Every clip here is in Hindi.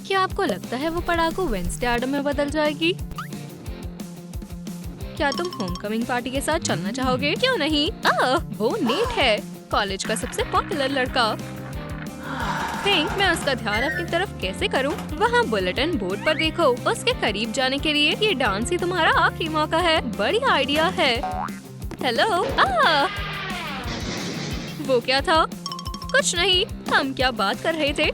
क्या आपको लगता है वो पढ़ाकू वेडनेसडे एडम में बदल जाएगी? क्या तुम होमकमिंग पार्टी के साथ चलना चाहोगे? क्यों नहीं? वो नेट है, कॉलेज का सबसे पॉपुलर लड़का। थिंक मैं उसका ध्यान अपनी तरफ कैसे करूं? वहाँ बुलेटिन बोर्ड पर देखो। उसके करीब जाने के लिए ये डांस ही तुम्हारा आखिरी मौका है। बढ़िया आइडिया है। हेलो। वो क्या था? कुछ नहीं, हम क्या बात कर रहे थे?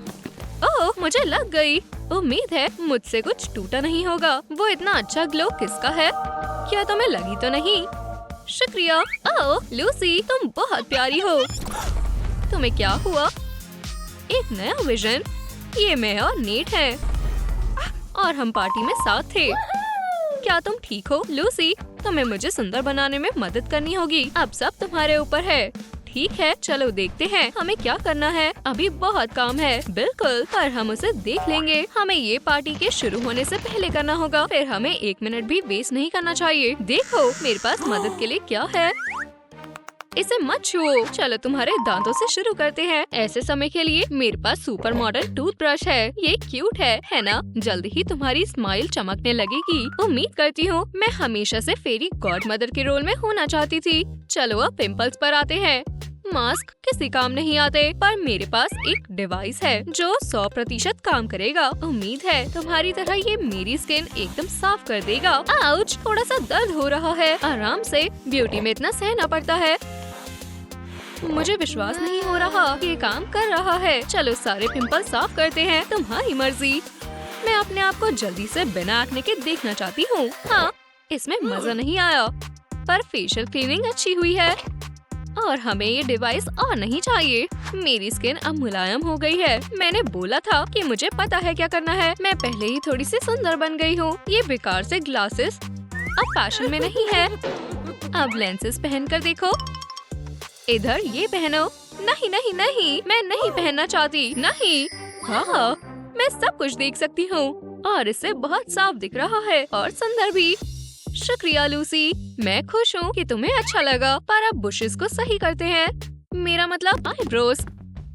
ओह, मुझे लग गई। उम्मीद है मुझसे कुछ टूटा नहीं होगा। वो इतना अच्छा ग्लो किसका है? क्या तुम्हें लगी तो नहीं? शुक्रिया। ओह लूसी, तुम बहुत प्यारी हो। तुम्हें क्या हुआ? एक नया विजन? ये मैं और नेट है और हम पार्टी में साथ थे। क्या तुम ठीक हो लूसी? तुम्हें मुझे सुंदर बनाने में मदद करनी होगी। अब सब तुम्हारे ऊपर है। ठीक है, चलो देखते हैं हमें क्या करना है। अभी बहुत काम है। बिल्कुल, पर हम उसे देख लेंगे। हमें ये पार्टी के शुरू होने से पहले करना होगा। फिर हमें 1 मिनट भी वेस्ट नहीं करना चाहिए। देखो मेरे पास मदद के लिए क्या है। इसे मत छुओ। चलो तुम्हारे दांतों से शुरू करते हैं। ऐसे समय के लिए मेरे पास सुपर मॉडर्न टूथब्रश है। ये क्यूट है ना? जल्दी ही तुम्हारी स्माइल चमकने लगेगी। उम्मीद करती हूँ। मैं हमेशा से फेरी गॉड मदर के रोल में होना चाहती थी। चलो अब पिंपल्स पर आते हैं। मास्क किसी काम नहीं आते, पर मेरे पास एक डिवाइस है जो 100% काम करेगा। उम्मीद है तुम्हारी तरह ये मेरी स्किन एकदम साफ कर देगा। आउच, थोड़ा सा दर्द हो रहा है। आराम से, ब्यूटी में इतना सहना पड़ता है। मुझे विश्वास नहीं हो रहा ये काम कर रहा है। चलो सारे पिंपल साफ करते हैं। तुम्हारी मर्जी। मैं अपने आप को जल्दी से बिना एक्ने के देखना चाहती हूँ। हाँ, इसमें मजा नहीं आया, पर फेशियल क्लीनिंग अच्छी हुई है। और हमें ये डिवाइस और नहीं चाहिए। मेरी स्किन अब मुलायम हो गई है। मैंने बोला था कि मुझे पता है क्या करना है। मैं पहले ही थोड़ी सी सुंदर बन गई हूँ। ये बेकार से ग्लासेस अब फैशन में नहीं है। अब लेंसेज पहनकर देखो। इधर ये पहनो। नहीं नहीं नहीं, मैं नहीं पहनना चाहती। नहीं। हाँ, मैं सब कुछ देख सकती हूँ और इससे बहुत साफ दिख रहा है और सुंदर भी। शुक्रिया लूसी, मैं खुश हूँ कि तुम्हें अच्छा लगा। पर अब बुशेस को सही करते हैं। मेरा मतलब आईब्रोज।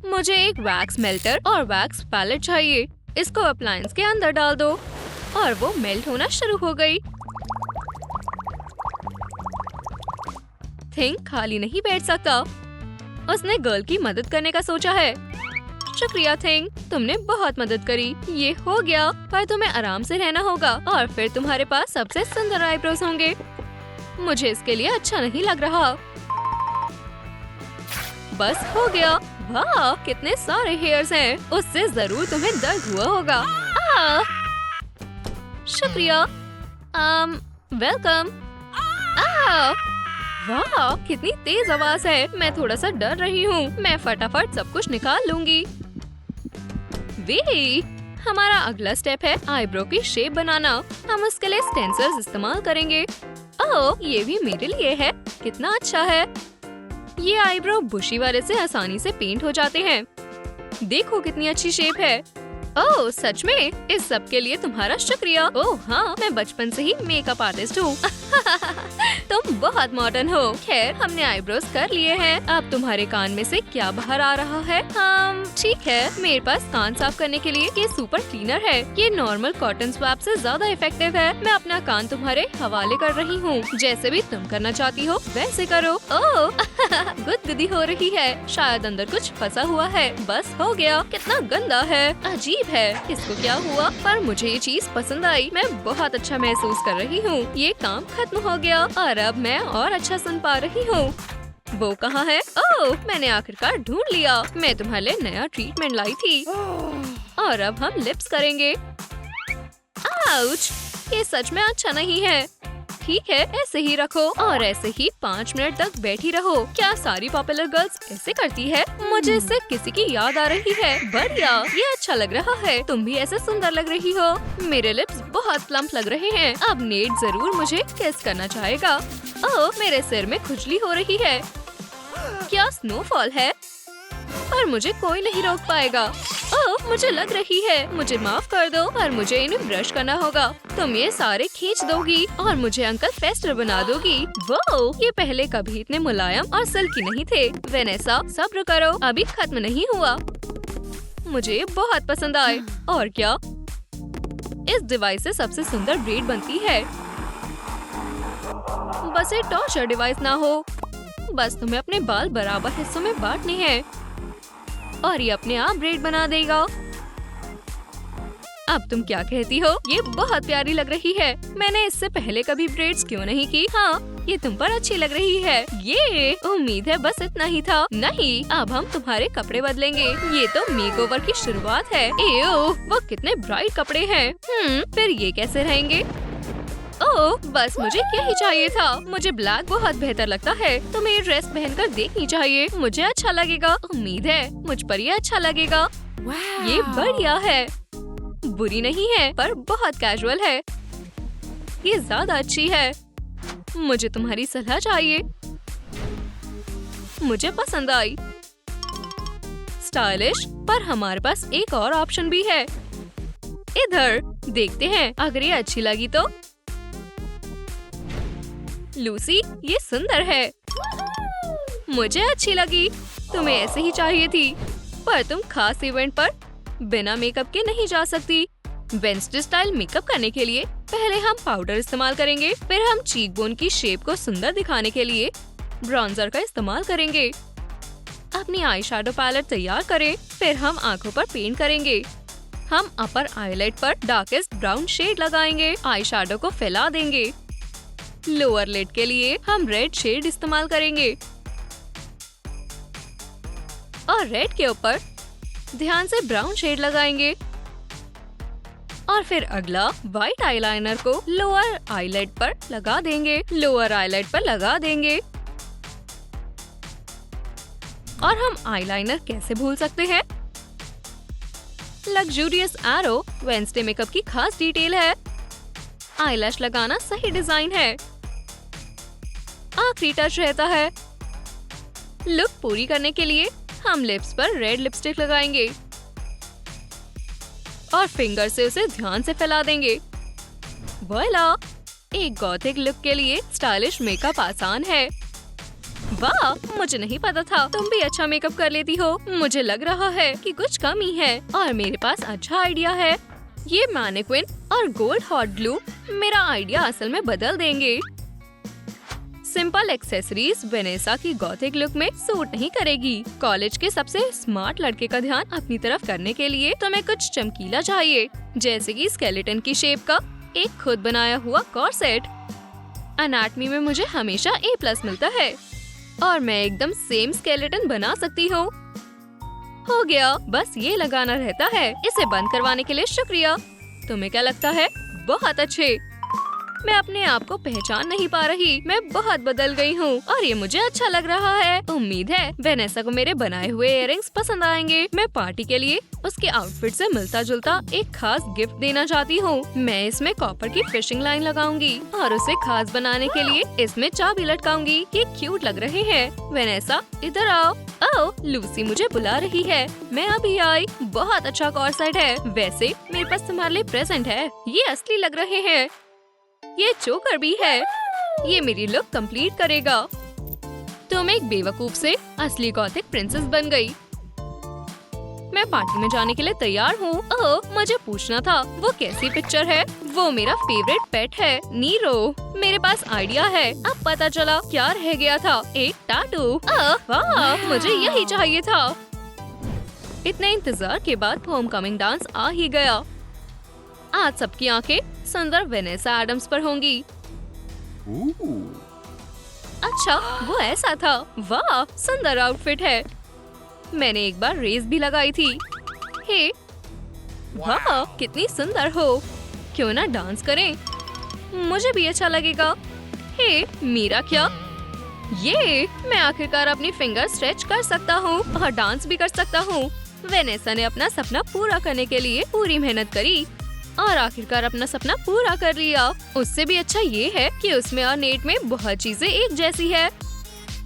मुझे एक वैक्स मेल्टर और वैक्स पैलेट चाहिए। इसको अप्लायंस के अंदर डाल दो और वो मेल्ट होना शुरू हो गई। थिंक खाली नहीं बैठ सकता। उसने गर्ल की मदद करने का सोचा है। शुक्रिया थिंक, तुमने बहुत मदद करी। ये हो गया, पर तुम्हें आराम से रहना होगा और फिर तुम्हारे पास सबसे सुंदर आईब्रोज होंगे। मुझे इसके लिए अच्छा नहीं लग रहा। बस हो गया। वाह, कितने सारे हेयर्स हैं। उससे जरूर तुम्हें दर्द हुआ होगा। शुक्रिया। वेलकम। वाह, कितनी तेज आवाज है। मैं थोड़ा सा डर रही हूँ। मैं फटाफट सब कुछ निकाल लूंगी। वे, हमारा अगला स्टेप है आईब्रो की शेप बनाना। हम उसके लिए स्टेंसिल्स इस्तेमाल करेंगे। ओह, ये भी मेरे लिए है। कितना अच्छा है। ये आईब्रो बुशी वाले से आसानी से पेंट हो जाते हैं। देखो कितनी अच्छी शेप है। ओह सच में? इस सब के लिए तुम्हारा शुक्रिया। ओह हाँ, मैं बचपन से ही मेकअप आर्टिस्ट हूँ। तुम बहुत मॉडर्न हो। खैर, हमने आईब्रोज कर लिए हैं। अब तुम्हारे कान में से क्या बाहर आ रहा है? ठीक है, मेरे पास कान साफ करने के लिए ये सुपर क्लीनर है। ये नॉर्मल कॉटन स्वैप से ज्यादा इफेक्टिव है। मैं अपना कान तुम्हारे हवाले कर रही हूँ। जैसे भी तुम करना चाहती हो वैसे करो। ओह गुदगुदी हो रही है। शायद अंदर कुछ फंसा हुआ है। बस हो गया। कितना गंदा है, अजीब है। इसको क्या हुआ? पर मुझे ये चीज पसंद आई। मैं बहुत अच्छा महसूस कर रही हूँ। ये काम खत्म हो गया और अब मैं और अच्छा सुन पा रही हूँ। वो कहाँ है? ओह, मैंने आखिरकार ढूंढ लिया। मैं तुम्हारे लिए नया ट्रीटमेंट लाई थी और अब हम लिप्स करेंगे। आउच, ये सच में अच्छा नहीं है। ठीक है, ऐसे ही रखो और ऐसे ही 5 मिनट तक बैठी रहो। क्या सारी पॉपुलर गर्ल्स ऐसे करती है? मुझे इससे किसी की याद आ रही है। बढ़िया, ये अच्छा लग रहा है। तुम भी ऐसे सुंदर लग रही हो। मेरे लिप्स बहुत प्लम्प लग रहे हैं। अब नेट जरूर मुझे किस करना चाहेगा। ओह, मेरे सिर में खुजली हो रही है। क्या स्नोफॉल है? पर मुझे कोई नहीं रोक पाएगा। ओह, मुझे लग रही है। मुझे माफ कर दो, पर मुझे इन्हें ब्रश करना होगा। तुम ये सारे खींच दोगी और मुझे अंकल फेस्टर बना दोगी। वो, ये पहले कभी इतने मुलायम और सिल्की नहीं थे। वेनेसा, सब्र करो, अभी खत्म नहीं हुआ। मुझे बहुत पसंद आए। और क्या? इस डिवाइस से सबसे सुंदर ब्रेड बनती है। बस ये टॉर्चर डिवाइस ना हो। बस तुम्हें अपने बाल बराबर हिस्सों में बांटने हैं और ये अपने आप ब्रेड बना देगा। अब तुम क्या कहती हो? ये बहुत प्यारी लग रही है। मैंने इससे पहले कभी ब्रेड्स क्यों नहीं की? हाँ, ये तुम पर अच्छी लग रही है। ये उम्मीद है बस इतना ही था। नहीं, अब हम तुम्हारे कपड़े बदलेंगे। ये तो मेकओवर की शुरुआत है। एओ, वो कितने ब्राइट कपड़े हैं। फिर ये कैसे रहेंगे? ओह, बस मुझे यही चाहिए था। मुझे ब्लैक बहुत बेहतर लगता है। तुम्हें ये ड्रेस पहनकर देखनी चाहिए। मुझे अच्छा लगेगा। उम्मीद है मुझ पर ये अच्छा लगेगा। ये बढ़िया है। बुरी नहीं है, पर बहुत कैजुअल है। ये ज्यादा अच्छी है। मुझे तुम्हारी सलाह चाहिए। मुझे पसंद आई। स्टाइलिश, पर हमारे पास एक और ऑप्शन भी है। इधर देखते हैं, अगर ये अच्छी लगी तो। लूसी, ये सुंदर है। मुझे अच्छी लगी। तुम्हें ऐसे ही चाहिए थी, पर तुम खास इवेंट पर बिना मेकअप के नहीं जा सकती। वेंसडे स्टाइल मेकअप करने के लिए पहले हम पाउडर इस्तेमाल करेंगे, फिर हम चीक बोन की शेप को सुंदर दिखाने के लिए ब्रॉन्जर का इस्तेमाल करेंगे। अपनी आई शैडो पैलेट तैयार करें, फिर हम आंखों पर पेंट करेंगे। हम अपर आईलाइट पर डार्केस्ट ब्राउन शेड लगाएंगे। आई शैडो को फैला देंगे। लोअर लिड के लिए हम रेड शेड इस्तेमाल करेंगे और रेड के ऊपर ध्यान से ब्राउन शेड लगाएंगे। और फिर अगला व्हाइट आईलाइनर को लोअर आईलाइट पर लगा देंगे। लोअर आईलाइट पर लगा देंगे। और हम आईलाइनर कैसे भूल सकते हैं? लग्जूरियस एरो वेंसडे मेकअप की खास डिटेल है। आईलैश लगाना सही डिजाइन है। आखिरी टच रहता है। लुक पूरी करने के लिए हम लिप्स पर रेड लिपस्टिक लगाएंगे और फिंगर से उसे ध्यान से फैला देंगे। वॉइला! एक गॉथिक लुक के लिए स्टाइलिश मेकअप आसान है। वाह, मुझे नहीं पता था तुम भी अच्छा मेकअप कर लेती हो। मुझे लग रहा है कि कुछ कमी है और मेरे पास अच्छा आइडिया है। ये मैनिक्विन और गोल्ड हॉट ग्लू मेरा आइडिया असल में बदल देंगे। सिंपल एक्सेसरीज वेनेसा की गॉथिक लुक में सूट नहीं करेगी। कॉलेज के सबसे स्मार्ट लड़के का ध्यान अपनी तरफ करने के लिए तुम्हें कुछ चमकीला चाहिए, जैसे कि स्केलेटन की शेप का एक खुद बनाया हुआ कॉर्सेट। एनाटॉमी में मुझे हमेशा A+ मिलता है और मैं एकदम सेम स्केलेटन बना सकती हूँ। हो गया, बस ये लगाना रहता है। इसे बंद करवाने के लिए शुक्रिया। तुम्हें क्या लगता है? बहुत अच्छे। मैं अपने आप को पहचान नहीं पा रही। मैं बहुत बदल गई हूँ और ये मुझे अच्छा लग रहा है। उम्मीद है वेनेसा को मेरे बनाए हुए इयररिंग्स पसंद आएंगे। मैं पार्टी के लिए उसके आउटफिट से मिलता जुलता एक खास गिफ्ट देना चाहती हूँ। मैं इसमें कॉपर की फिशिंग लाइन लगाऊंगी और उसे खास बनाने के लिए इसमें चाबी लटकाऊंगी। ये क्यूट लग रहे हैं। वेनेसा, इधर आओ। ओह, लूसी मुझे बुला रही है। मैं अभी आई। बहुत अच्छा कॉर्सेट है। वैसे मेरे पास तुम्हारे लिए प्रेजेंट है। ये असली लग रहे हैं। ये चोकर भी है। ये मेरी लुक कंप्लीट करेगा। तुम एक बेवकूफ से असली गॉथिक प्रिंसेस बन गई। मैं पार्टी में जाने के लिए तैयार हूँ। ओह, मुझे पूछना था, वो कैसी पिक्चर है? वो मेरा फेवरेट पेट है, नीरो। मेरे पास आइडिया है। अब पता चला क्या रह गया था, एक टैटू। वाह, मुझे यही चाहिए था। इतने इंतजार के बाद होमकमिंग डांस आ ही गया। आज सबकी आंखें सुंदर वेनेसा एडम्स पर होंगी। अच्छा, वो ऐसा था। वाह, सुंदर आउटफिट है। मैंने एक बार रेस भी लगाई थी। हे, वाह, कितनी सुंदर हो। क्यों ना डांस करें? मुझे भी अच्छा लगेगा। हे, मेरा क्या? ये मैं आखिरकार अपनी फिंगर स्ट्रेच कर सकता हूँ और डांस भी कर सकता हूँ। वेनेसा ने अपना सपना पूरा करने के लिए पूरी मेहनत करी और आखिरकार अपना सपना पूरा कर लिया। उससे भी अच्छा ये है कि उसमें और नेट में बहुत चीजें एक जैसी है।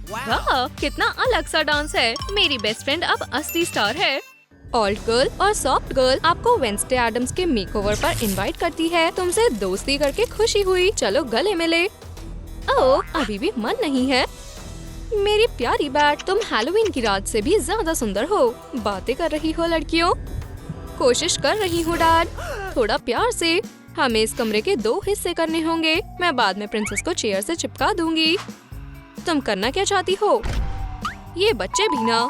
वाह, कितना अलग सा डांस है। मेरी बेस्ट फ्रेंड अब असली स्टार है। ओल्ड गर्ल और सॉफ्ट गर्ल आपको वेंसडे एडम्स के मेकओवर पर इनवाइट करती है। तुमसे दोस्ती करके खुशी हुई। चलो गले मिले। ओह, अभी भी मन नहीं है। मेरी प्यारी बैट, तुम हैलोवीन की रात से भी ज्यादा सुंदर हो। बातें कर रही हो लड़कियों? कोशिश कर रही हूँ डैड, थोड़ा प्यार से। हमें इस कमरे के 2 हिस्से करने होंगे। मैं बाद में प्रिंसेस को चेयर से चिपका दूंगी। तुम करना क्या चाहती हो? ये बच्चे भी ना।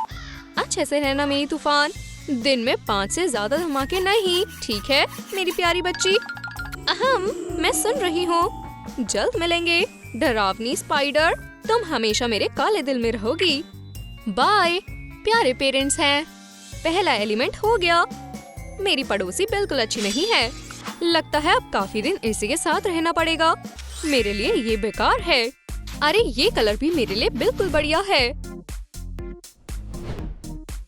अच्छे से रहना मेरी तूफान। दिन में 5 से ज्यादा धमाके नहीं, ठीक है मेरी प्यारी बच्ची? मैं सुन रही हूँ। जल्द मिलेंगे डरावनी स्पाइडर। तुम हमेशा मेरे काले दिल में रहोगी। बाय प्यारे पेरेंट्स हैं। पहला एलिमेंट हो गया। मेरी पड़ोसी बिल्कुल अच्छी नहीं है। लगता है अब काफी दिन इसी के साथ रहना पड़ेगा। मेरे लिए ये बेकार है। अरे ये कलर भी मेरे लिए बिल्कुल बढ़िया है।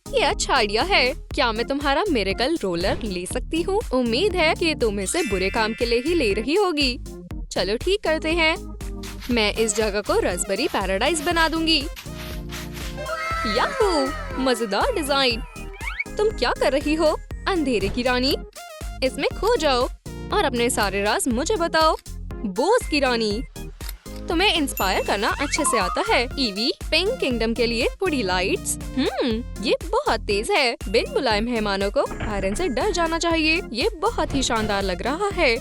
ये अच्छा आइडिया है। क्या मैं तुम्हारा मिरेकल रोलर ले सकती हूँ? उम्मीद है कि तुम इसे बुरे काम के लिए ही ले रही होगी। चलो ठीक करते हैं। मैं इस जगह को रास्पबेरी पैराडाइज बना दूंगी। याहू! मजेदार डिजाइन। तुम क्या कर रही हो अंधेरे की रानी? इसमें खो जाओ और अपने सारे राज मुझे बताओ। बोस की रानी, तुम्हें इंस्पायर करना अच्छे से आता है। ईवी, पिंक किंगडम के लिए थोड़ी लाइट्स। ये बहुत तेज है। बिन बुलाए मेहमानों को आयरन से डर जाना चाहिए। ये बहुत ही शानदार लग रहा है।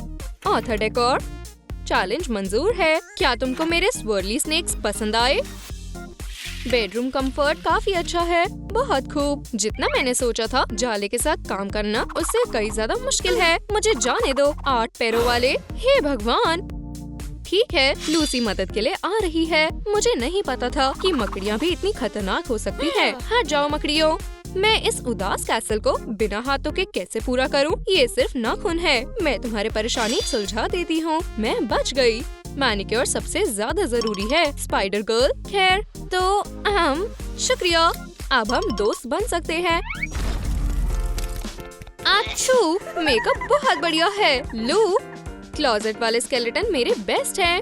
ऑथर डेकोर, चैलेंज मंजूर है। क्या तुमको मेरे स्वर्ली स्नेक्स पसंद आए? बेडरूम कंफर्ट काफी अच्छा है। बहुत खूब। जितना मैंने सोचा था जाले के साथ काम करना उससे कई ज्यादा मुश्किल है। मुझे जाने दो 8 पैरों वाले। हे भगवान! ठीक है, लूसी मदद के लिए आ रही है। मुझे नहीं पता था कि मकड़ियाँ भी इतनी खतरनाक हो सकती हैं। हट जाओ मकड़ियों। मैं इस उदास कैसल को बिना हाथों के कैसे पूरा करूं? ये सिर्फ नाखून है। मैं तुम्हारी परेशानी सुलझा देती हूँ। मैं बच गई। मैनिक्योर सबसे ज्यादा जरूरी है स्पाइडर गर्ल। खैर तो शुक्रिया। अब हम दोस्त बन सकते हैं। अच्छू! मेकअप बहुत बढ़िया है। लू, क्लोजेट वाले स्केलेटन मेरे बेस्ट हैं।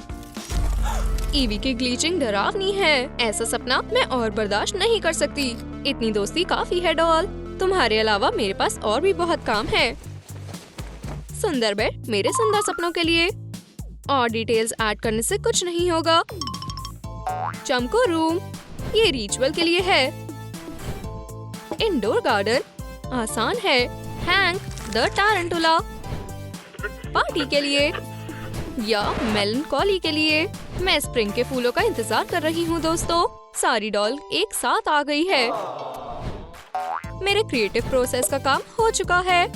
ईवी की ग्लीचिंग डरावनी है। ऐसा सपना मैं और बर्दाश्त नहीं कर सकती। इतनी दोस्ती काफी है डॉल। तुम्हारे अलावा मेरे पास और भी बहुत काम है। सुंदर बेड मेरे सुंदर सपनों के लिए। और डिटेल्स ऐड करने से कुछ नहीं होगा। चमको रूम, ये रिचुअल के लिए है। इंडोर गार्डन आसान है। हैंक द टारंटुला, पार्टी के लिए या मेलनकॉली के लिए। मैं स्प्रिंग के फूलों का इंतजार कर रही हूँ दोस्तों। सारी डॉल एक साथ आ गई है। मेरे क्रिएटिव प्रोसेस का काम हो चुका है।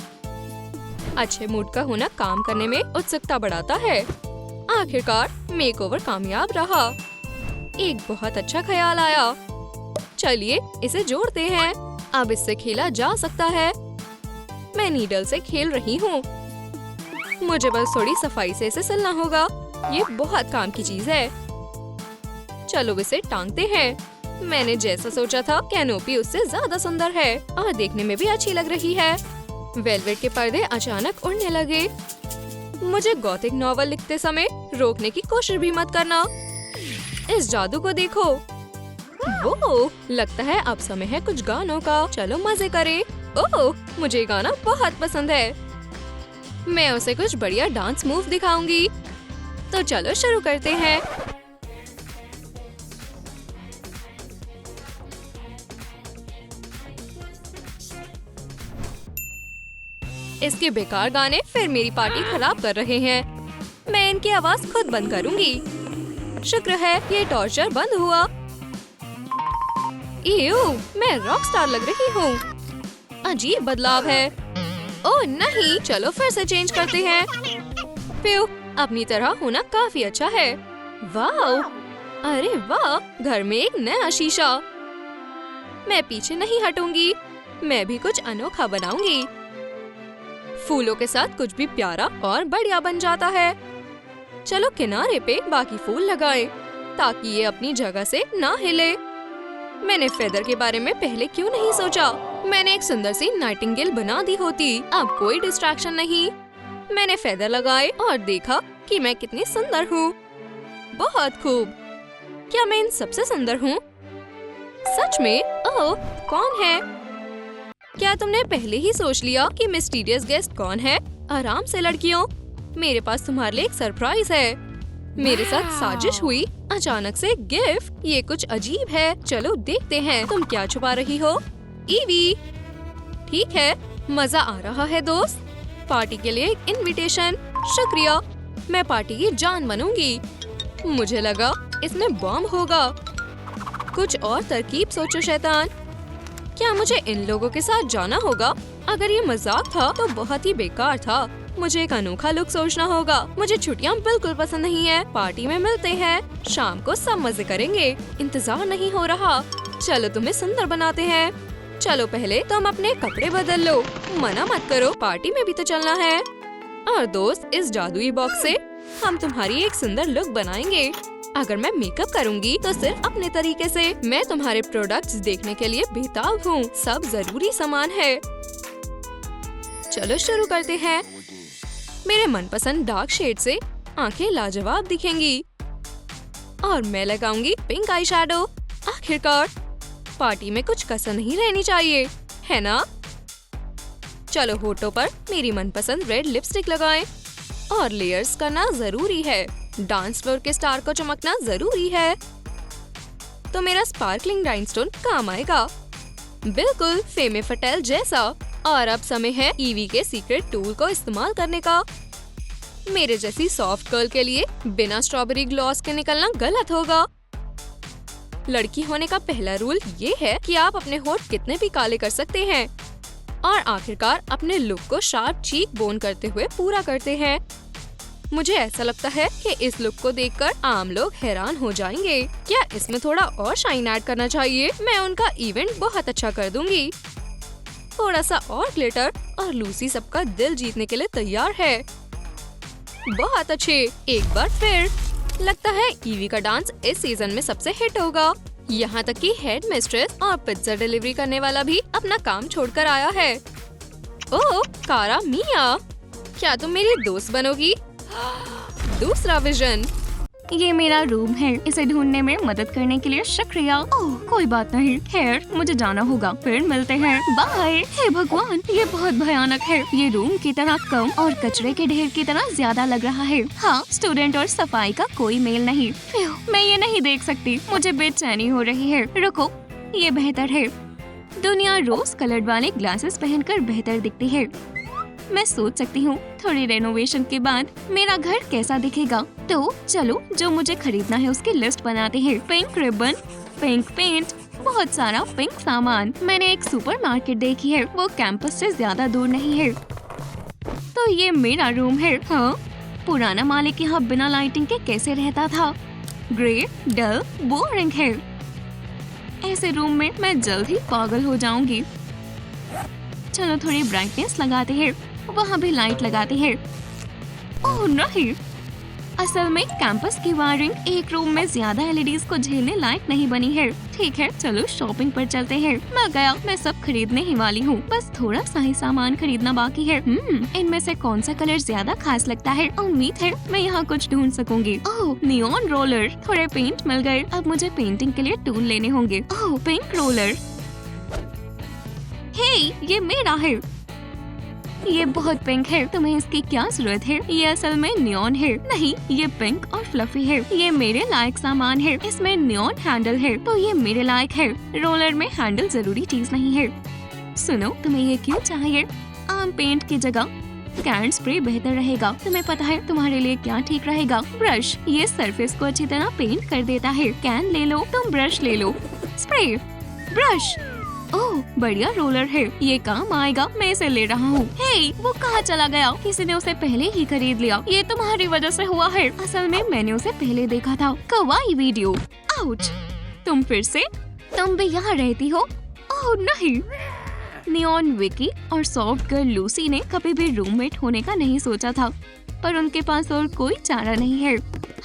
अच्छे मूड का होना काम करने में उत्सुकता बढ़ाता है। आखिरकार मेकओवर कामयाब रहा। एक बहुत अच्छा ख्याल आया। चलिए इसे जोड़ते हैं। अब इससे खेला जा सकता है। मैं नीडल से खेल रही हूँ। मुझे बस थोड़ी सफाई से इसे सिलना होगा। ये बहुत काम की चीज है। चलो इसे टांगते हैं। मैंने जैसा सोचा था कैनोपी उससे ज्यादा सुंदर है और देखने में भी अच्छी लग रही है। वेलवेट के पर्दे अचानक उड़ने लगे। मुझे गॉथिक नॉवल लिखते समय रोकने की कोशिश भी मत करना। इस जादू को देखो। वो लगता है अब समय है कुछ गानों का। चलो मजे करें। ओह, मुझे गाना बहुत पसंद है। मैं उसे कुछ बढ़िया डांस मूव दिखाऊंगी। तो चलो शुरू करते हैं। इसके बेकार गाने फिर मेरी पार्टी खराब कर रहे हैं। मैं इनकी आवाज खुद बंद करूंगी। शुक्र है ये टॉर्चर बंद हुआ। एयू, मैं रॉक स्टार लग रही हूँ। अजीब बदलाव है। ओह नहीं, चलो फिर से चेंज करते हैं। प्यू, अपनी तरह होना काफी अच्छा है। वाह! अरे वाह, घर में एक नया शीशा। मैं पीछे नहीं हटूंगी। मैं भी कुछ अनोखा बनाऊंगी। फूलों के साथ कुछ भी प्यारा और बढ़िया बन जाता है। चलो किनारे पे बाकी फूल लगाएं, ताकि ये अपनी जगह से ना हिले। मैंने फेदर के बारे में पहले क्यों नहीं सोचा? मैंने एक सुंदर सी नाइटिंगेल बना दी होती। अब कोई डिस्ट्रैक्शन नहीं। मैंने फेदर लगाए और देखा कि मैं कितनी सुंदर हूँ। बहुत खूब। क्या मैं इन सबसे सुंदर हूँ? सच में? ओह, कौन है? क्या तुमने पहले ही सोच लिया कि मिस्टीरियस गेस्ट कौन है? आराम से लड़कियों, मेरे पास तुम्हारे लिए एक सरप्राइज है। मेरे साथ साजिश हुई। अचानक से गिफ्ट। ये कुछ अजीब है। चलो देखते हैं तुम क्या छुपा रही हो। ईवी, ठीक है, मजा आ रहा है दोस्त। पार्टी के लिए एक इनविटेशन, शुक्रिया। मैं पार्टी की जान बनूंगी। मुझे लगा इसमें बॉम्ब होगा। कुछ और तरकीब सोचो शैतान। क्या मुझे इन लोगों के साथ जाना होगा? अगर ये मजाक था तो बहुत ही बेकार था। मुझे एक अनोखा लुक सोचना होगा। मुझे छुट्टियां बिल्कुल पसंद नहीं है। पार्टी में मिलते हैं। शाम को सब मजे करेंगे। इंतजार नहीं हो रहा। चलो तुम्हें सुंदर बनाते हैं। चलो पहले तुम अपने कपड़े बदल लो। मना मत करो, पार्टी में भी तो चलना है। और दोस्त, इस जादुई बॉक्स से हम तुम्हारी एक सुंदर लुक बनाएंगे। अगर मैं मेकअप करूंगी तो सिर्फ अपने तरीके से। मैं तुम्हारे प्रोडक्ट्स देखने के लिए बेताब हूँ। सब जरूरी सामान है। चलो शुरू करते हैं। मेरे मनपसंद डार्क शेड से आंखें लाजवाब दिखेंगी। और मैं लगाऊंगी पिंक आई शैडो। आखिरकार पार्टी में कुछ कसर नहीं रहनी चाहिए, है ना? चलो होठों पर मेरी मनपसंद रेड लिपस्टिक लगाएं। और लेयर्स करना जरूरी है। डांस फ्लोर के स्टार को चमकना जरूरी है। तो मेरा स्पार्कलिंग राइनस्टोन काम आएगा, बिल्कुल फेमे पटेल जैसा। और अब समय है ईवी के सीक्रेट टूल को इस्तेमाल करने का। मेरे जैसी सॉफ्ट गर्ल के लिए बिना स्ट्रॉबेरी ग्लॉस के निकलना गलत होगा। लड़की होने का पहला रूल ये है कि आप अपने होठ कितने भी काले कर सकते हैं। और आखिरकार अपने लुक को शार्प चीक बोन करते हुए पूरा करते हैं। मुझे ऐसा लगता है कि इस लुक को देखकर आम लोग हैरान हो जाएंगे। क्या इसमें थोड़ा और शाइन ऐड करना चाहिए? मैं उनका इवेंट बहुत अच्छा कर दूंगी। थोड़ा सा और ग्लिटर और लूसी सबका दिल जीतने के लिए तैयार है। बहुत अच्छे। एक बार फिर लगता है ईवी का डांस इस सीजन में सबसे हिट होगा। यहाँ तक कि हेड मिस्ट्रेस और पिज्जा डिलीवरी करने वाला भी अपना काम छोड़कर आया है। ओह कारा मिया, क्या तुम मेरी दोस्त बनोगी? दूसरा विजन। ये मेरा रूम है। इसे ढूंढने में मदद करने के लिए शुक्रिया। ओह कोई बात नहीं। खैर मुझे जाना होगा। फिर मिलते हैं। बाय। हे भगवान, ये बहुत भयानक है। ये रूम की तरह कम और कचरे के ढेर की तरह ज्यादा लग रहा है। हाँ, स्टूडेंट और सफाई का कोई मेल नहीं। मैं ये नहीं देख सकती। मुझे बेचैनी हो रही है। रुको, ये बेहतर है। दुनिया रोज कलर्ड वाले ग्लासेस पहनकर बेहतर दिखती है। मैं सोच सकती हूँ थोड़ी रेनोवेशन के बाद मेरा घर कैसा दिखेगा। तो चलो जो मुझे खरीदना है उसकी लिस्ट बनाते हैं। पिंक रिबन, पिंक पेंट, बहुत सारा पिंक सामान। मैंने एक सुपरमार्केट देखी है, वो कैंपस से ज्यादा दूर नहीं है। तो ये मेरा रूम है। हाँ, पुराना मालिक यहाँ बिना लाइटिंग के कैसे रहता था? ग्रे, डल, बोरिंग है। ऐसे रूम में मैं जल्द ही पागल हो जाऊंगी। चलो थोड़ी ब्राइटनेस लगाते हैं। वहाँ भी लाइट लगाते हैं। ओह नहीं, असल में कैंपस की वायरिंग एक रूम में ज्यादा एलईडीज को झेलने लायक नहीं बनी है। ठीक है, चलो शॉपिंग पर चलते हैं। मैं गया, मैं सब खरीदने ही वाली हूँ। बस थोड़ा सा ही सामान खरीदना बाकी है। इनमें से कौन सा कलर ज्यादा खास लगता है? उम्मीद है मैं यहाँ कुछ ढूंढ सकूंगी। ओह नियॉन रोलर, थोड़े पेंट मिल गए। अब मुझे पेंटिंग के लिए टूल लेने होंगे। ओह पिंक रोलर। हे, ये मेरा है। ये बहुत पिंक है। तुम्हें इसकी क्या जरूरत है? ये असल में नियॉन है। नहीं, ये पिंक और फ्लफी है। ये मेरे लायक सामान है। इसमें नियॉन हैंडल है, तो ये मेरे लायक है। रोलर में हैंडल जरूरी चीज नहीं है। सुनो, तुम्हें ये क्यों चाहिए? आम पेंट की जगह कैन स्प्रे बेहतर रहेगा। तुम्हें पता है तुम्हारे लिए क्या ठीक रहेगा? ब्रश। ये सरफेस को अच्छी तरह पेंट कर देता है। कैन ले लो, तुम ब्रश ले लो। Spray, brush. ओह बढ़िया रोलर है, ये काम आएगा। मैं इसे ले रहा हूँ। हे, वो कहाँ चला गया? किसी ने उसे पहले ही खरीद लिया। ये तुम्हारी वजह से हुआ है। असल में मैंने उसे पहले देखा था। कवाई वीडियो। आउच, तुम फिर से? तुम भी यहाँ रहती हो? ओह नहीं। नियॉन विकी और सॉफ्ट गर्ल लूसी ने कभी भी रूममेट होने का नहीं सोचा था, पर उनके पास और कोई चारा नहीं है।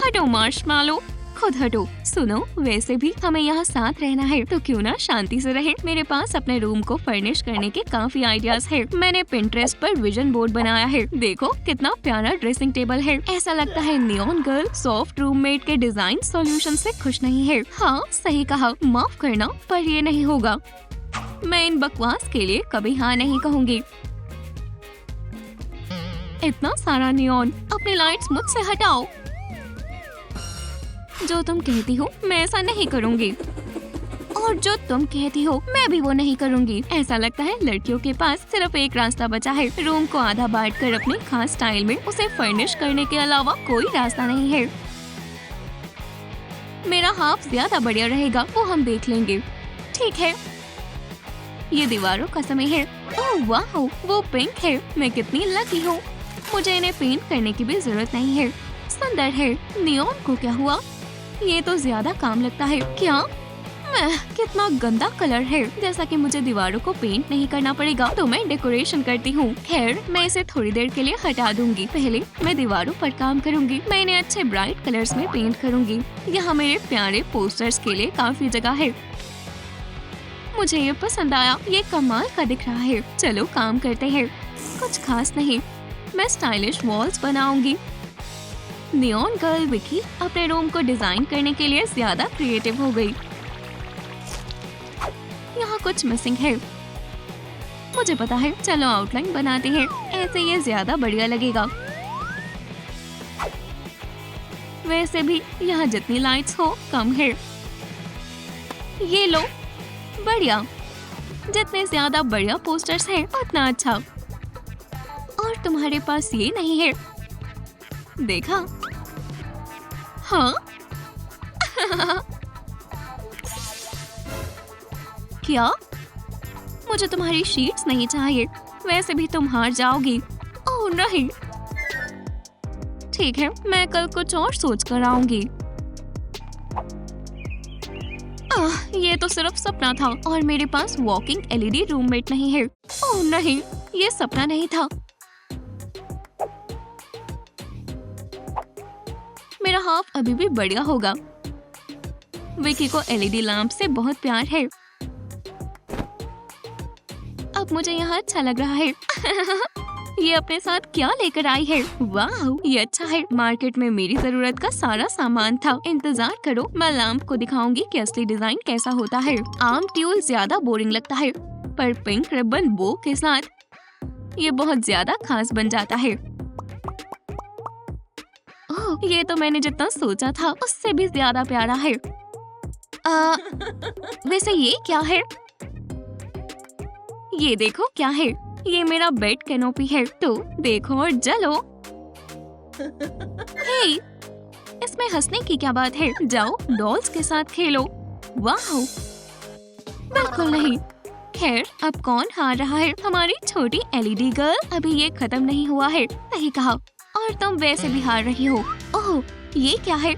हटो मार्शमैलो, खुद हटो। सुनो, वैसे भी हमें यहाँ साथ रहना है, तो क्यों ना शांति से रहें। मेरे पास अपने रूम को फर्निश करने के काफी आइडियाज है। मैंने पिंटरेस्ट पर विजन बोर्ड बनाया है। देखो कितना प्यारा ड्रेसिंग टेबल है। ऐसा लगता है नियॉन गर्ल सॉफ्ट रूममेट के डिजाइन सॉल्यूशन से खुश नहीं है। हाँ सही कहा, माफ करना, पर ये नहीं होगा। मैं इन बकवास के लिए कभी हाँ नहीं कहूँगी। इतना सारा नियॉन, अपनी लाइट्स मुझसे हटाओ। जो तुम कहती हो मैं ऐसा नहीं करूँगी। और जो तुम कहती हो मैं भी वो नहीं करूँगी। ऐसा लगता है लड़कियों के पास सिर्फ एक रास्ता बचा है, रूम को आधा बांट कर अपने खास स्टाइल में उसे फर्निश करने के अलावा कोई रास्ता नहीं है। मेरा हाफ ज्यादा बढ़िया रहेगा, वो हम देख लेंगे। ठीक है, ये दीवारों का समय है। ओह वाह, वो पिंक है। मैं कितनी लकी हूँ, मुझे इन्हें पेंट करने की भी जरूरत नहीं है। सुंदर है। नियॉन को क्या हुआ? ये तो ज्यादा काम लगता है। क्या कितना गंदा कलर है। जैसा कि मुझे दीवारों को पेंट नहीं करना पड़ेगा तो मैं डेकोरेशन करती हूँ। खैर, मैं इसे थोड़ी देर के लिए हटा दूंगी। पहले मैं दीवारों पर काम करूंगी। मैं इन्हें अच्छे ब्राइट कलर्स में पेंट करूंगी। यहाँ मेरे प्यारे पोस्टर्स के लिए काफी जगह है। मुझे ये पसंद आया, ये कमाल का दिख रहा है। चलो काम करते हैं। कुछ खास नहीं, मैं स्टाइलिश वॉल्स बनाऊंगी। नियॉन गर्ल विकी अपने रूम को डिजाइन करने के लिए ज्यादा क्रिएटिव हो गई। यहाँ कुछ मिसिंग है, मुझे पता है। चलो आउटलाइन बनाते हैं, ऐसे ये ज्यादा बढ़िया लगेगा। वैसे भी यहाँ जितनी लाइट्स हो कम है। ये लो, बढ़िया। जितने ज्यादा बढ़िया पोस्टर्स हैं उतना अच्छा। और तुम्हारे पास ये नहीं है, देखा? हाँ क्या? मुझे तुम्हारी शीट्स नहीं चाहिए, वैसे भी तुम हार जाओगी। ओह नहीं, ठीक है, मैं कल कुछ और सोच कर आऊंगी। ये तो सिर्फ सपना था और मेरे पास वॉकिंग एलईडी रूममेट नहीं है। ओह नहीं, ये सपना नहीं था। मेरा हाफ अभी भी बढ़िया होगा। विकी को एलईडी लैंप से बहुत प्यार है। अब मुझे यहाँ अच्छा लग रहा है। ये अपने साथ क्या लेकर आई है? वाह, ये अच्छा है। मार्केट में मेरी जरूरत का सारा सामान था। इंतजार करो, मैं लैंप को दिखाऊंगी कि असली डिजाइन कैसा होता है। आम ट्यूल ज्यादा बोरिंग लगता है, पर पिंक रिबन बो के साथ ये बहुत ज्यादा खास बन जाता है। ओह, ये तो मैंने जितना सोचा था उससे भी ज्यादा प्यारा है। वैसे ये क्या है? ये देखो क्या है। ये मेरा बेड कैनोपी है, तो देखो और जलो। हे, इसमें हंसने की क्या बात है? जाओ डॉल्स के साथ खेलो। वाह, बिल्कुल नहीं। खैर, अब कौन हार रहा है? हमारी छोटी एलईडी गर्ल। अभी ये खत्म नहीं हुआ है। सही कहा। और तुम वैसे भी हार रही हो। ओह, ये क्या है?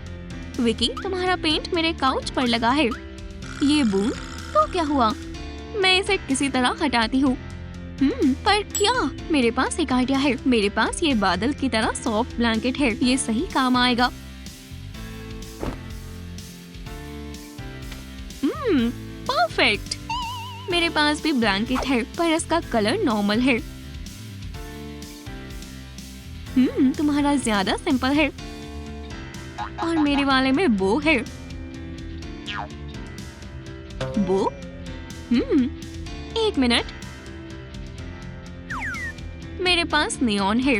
विकी, तुम्हारा पेंट मेरे काउच पर लगा है। ये बूंद तो क्या हुआ? मैं इसे किसी तरह हटाती हूँ। पर क्या? मेरे पास एक आइडिया है। मेरे पास ये बादल की तरह सॉफ्ट ब्लैंकेट है, ये सही काम आएगा। परफेक्ट। मेरे पास भी ब्लैंकेट है, पर इसका कलर नॉर्मल है। तुम्हारा ज्यादा सिंपल है और मेरे वाले में बो है। बो? एक मिनट, मेरे पास नियॉन है।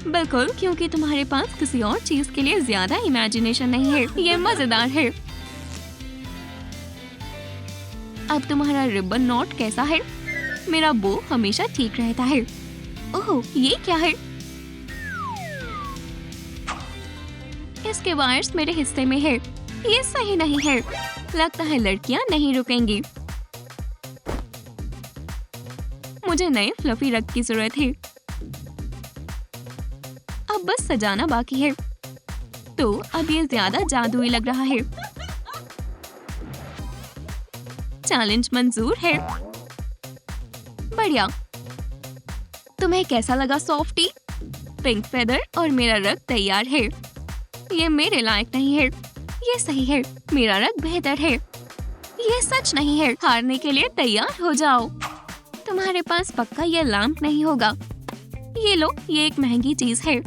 बिल्कुल, क्योंकि तुम्हारे पास किसी और चीज के लिए ज्यादा इमेजिनेशन नहीं है। ये मजेदार है। अब तुम्हारा रिबन नॉट कैसा है? मेरा बो हमेशा ठीक रहता है। ओह, ये क्या है? इसके वायर्स मेरे हिस्से में है। ये सही नहीं है। लगता है लड़कियां नहीं रुकेंगी। मुझे नए फ्लफी रग की जरूरत है। अब बस सजाना बाकी है। तो अब ये ज्यादा जादुई लग रहा है। चैलेंज मंजूर है। बढ़िया। तुम्हें कैसा लगा सॉफ्टी? पिंक फेदर और मेरा रग तैयार है। ये मेरे लायक नहीं है। ये सही है, मेरा रग बेहतर है। ये सच नहीं है। हारने के लिए तैयार हो जाओ। तुम्हारे पास पक्का ये लैंप नहीं होगा। ये लो, ये एक महंगी चीज है।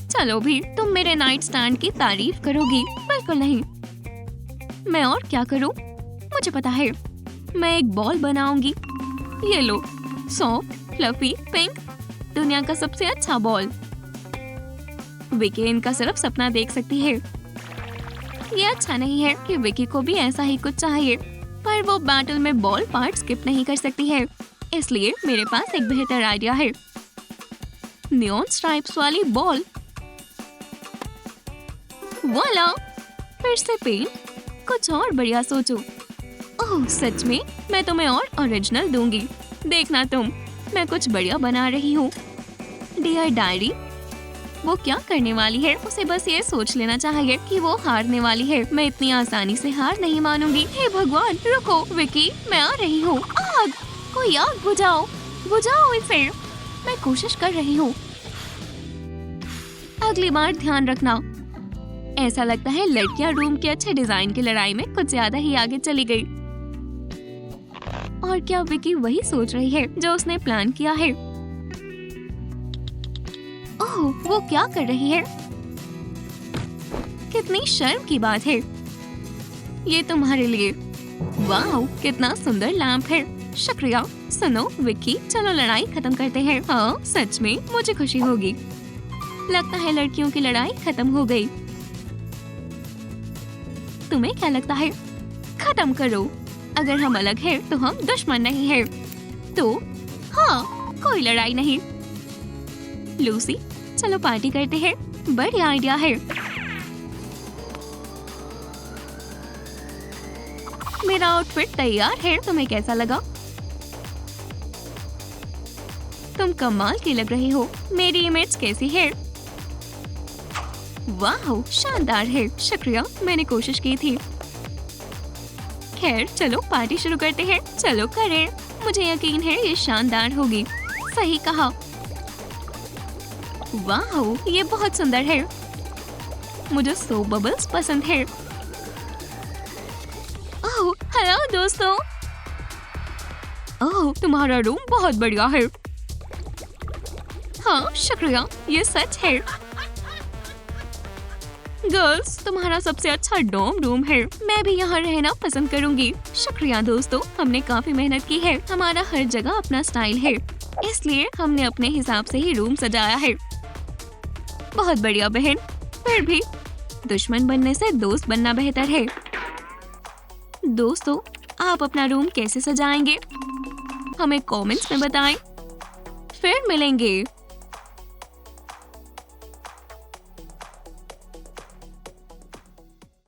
चलो भी, तुम मेरे नाइट स्टैंड की तारीफ करोगी। बिल्कुल नहीं। मैं और क्या करूं? मुझे पता है, मैं एक बॉल बनाऊंगी। ये लो, सॉफ्ट, फ्लफी, पिंक, दुनिया का सबसे अच्छा बॉल। विकी इनका सिर्फ सपना देख सकती है। ये अच्छा नहीं है कि विकी को भी ऐसा ही कुछ चाहिए, पर वो बैटल में बॉल पार्ट स्किप नहीं कर सकती है, इसलिए मेरे पास एक बेहतर आइडिया है। नियॉन स्ट्राइप्स वाली बॉल। वाला, फिर से पेंट। कुछ और बढ़िया सोचो। ओह सच में, मैं तुम्हें और ओरिजिनल दूंगी। देखना तुम, मैं कुछ बढ़िया बना रही हूँ। डियर डायरी, वो क्या करने वाली है? उसे बस ये सोच लेना चाहिए कि वो हारने वाली है। मैं इतनी आसानी से हार नहीं मानूंगी। हे भगवान, रुको विकी, मैं आ रही हूँ। आग, कोई आग बुझाओ, बुझाओ इसे। मैं कोशिश कर रही हूँ। अगली बार ध्यान रखना। ऐसा लगता है लड़कियां रूम के अच्छे डिजाइन की लड़ाई में कुछ ज्यादा ही आगे चली गई। और क्या विकी वही सोच रही है जो उसने प्लान किया है? ओह, वो क्या कर रही है? कितनी शर्म की बात है। ये तुम्हारे लिए। वाह, कितना सुंदर लैंप है। शुक्रिया। सुनो विकी, चलो लड़ाई खत्म करते हैं। हाँ सच में, मुझे खुशी होगी। लगता है लड़कियों की लड़ाई खत्म हो गई। तुम्हें क्या लगता है? खत्म करो। अगर हम अलग हैं तो हम दुश्मन नहीं हैं। तो हाँ, कोई लड़ाई नहीं। लूसी, चलो पार्टी करते हैं। बढ़िया आइडिया है। मेरा आउटफिट तैयार है, तुम्हें कैसा लगा? तुम कमाल की लग रही हो। मेरी इमेज कैसी है? वाह, शानदार है। शुक्रिया, मैंने कोशिश की थी। खैर चलो पार्टी शुरू करते हैं। चलो करें। मुझे यकीन है ये शानदार होगी। सही कहा। वाह, ये बहुत सुंदर है। मुझे सोप बबल्स पसंद है। ओह हेलो दोस्तों। ओह, तुम्हारा रूम बहुत बढ़िया है। हाँ शुक्रिया, ये सच है। गर्ल्स, तुम्हारा सबसे अच्छा डॉर्म रूम है। मैं भी यहाँ रहना पसंद करूँगी। शुक्रिया दोस्तों, हमने काफी मेहनत की है। हमारा हर जगह अपना स्टाइल है, इसलिए हमने अपने हिसाब से ही रूम सजाया है। बहुत बढ़िया बहन। फिर भी दुश्मन बनने से दोस्त बनना बेहतर है। दोस्तों, आप अपना रूम कैसे सजाएंगे? हमें कमेंट्स में बताएं। फिर मिलेंगे।